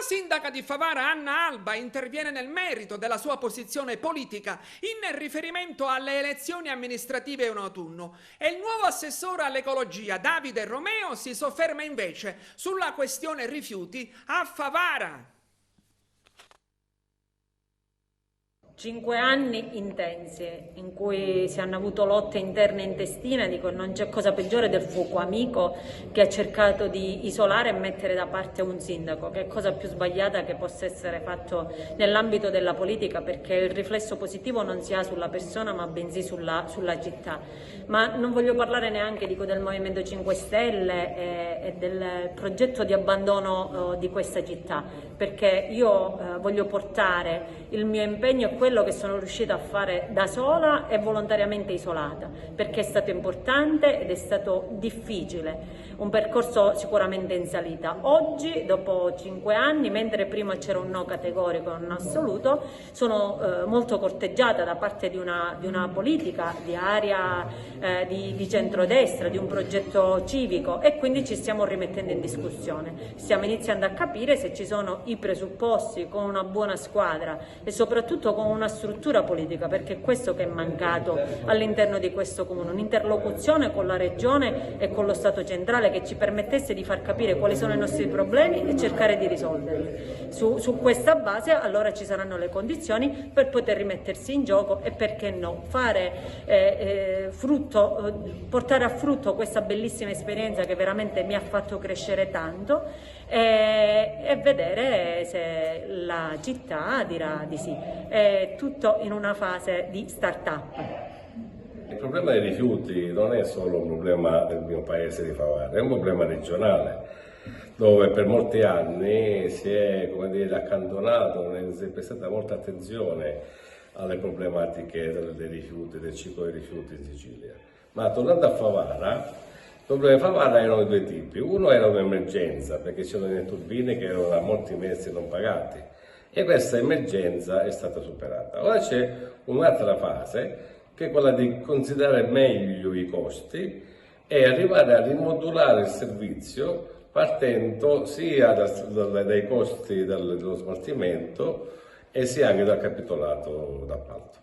sindaca di Favara Anna Alba interviene nel merito della sua posizione politica in riferimento alle elezioni amministrative in autunno e il nuovo assessore all'ecologia Davide Romeo si sofferma invece sulla questione rifiuti a Favara. 5 anni intensi in cui si hanno avuto lotte interne e intestine, dico non c'è cosa peggiore del fuoco amico che ha cercato di isolare e mettere da parte un sindaco, che è cosa più sbagliata che possa essere fatto nell'ambito della politica, perché il riflesso positivo non si ha sulla persona ma bensì sulla città. Ma non voglio parlare neanche del Movimento 5 Stelle e del progetto di abbandono di questa città, perché io voglio portare il mio impegno a quello che sono riuscita a fare da sola e volontariamente isolata, perché è stato importante ed è stato difficile, un percorso sicuramente in salita. Oggi, dopo 5 anni, mentre prima c'era un no categorico, un no assoluto, sono molto corteggiata da parte di una politica di area di centrodestra, di un progetto civico, e quindi ci stiamo rimettendo in discussione. Stiamo iniziando a capire se ci sono i presupposti, con una buona squadra e soprattutto con una struttura politica, perché è questo che è mancato all'interno di questo comune, un'interlocuzione con la regione e con lo Stato centrale che ci permettesse di far capire quali sono i nostri problemi e cercare di risolverli. Su questa base allora ci saranno le condizioni per poter rimettersi in gioco e, perché no, portare a frutto questa bellissima esperienza che veramente mi ha fatto crescere tanto e vedere se la città dirà di sì. È tutto in una fase di start-up. Il problema dei rifiuti non è solo un problema del mio paese di Favara, è un problema regionale, dove per molti anni si è, accantonato, non si è prestata molta attenzione alle problematiche dei rifiuti, del ciclo dei rifiuti in Sicilia. Ma tornando a Favara, i problemi di Favara erano di due tipi. Uno era un'emergenza, perché c'erano delle turbine che erano da molti mesi non pagati, e questa emergenza è stata superata. Ora c'è un'altra fase, che è quella di considerare meglio i costi e arrivare a rimodulare il servizio partendo sia dai costi dello smaltimento e sia anche dal capitolato d'appalto.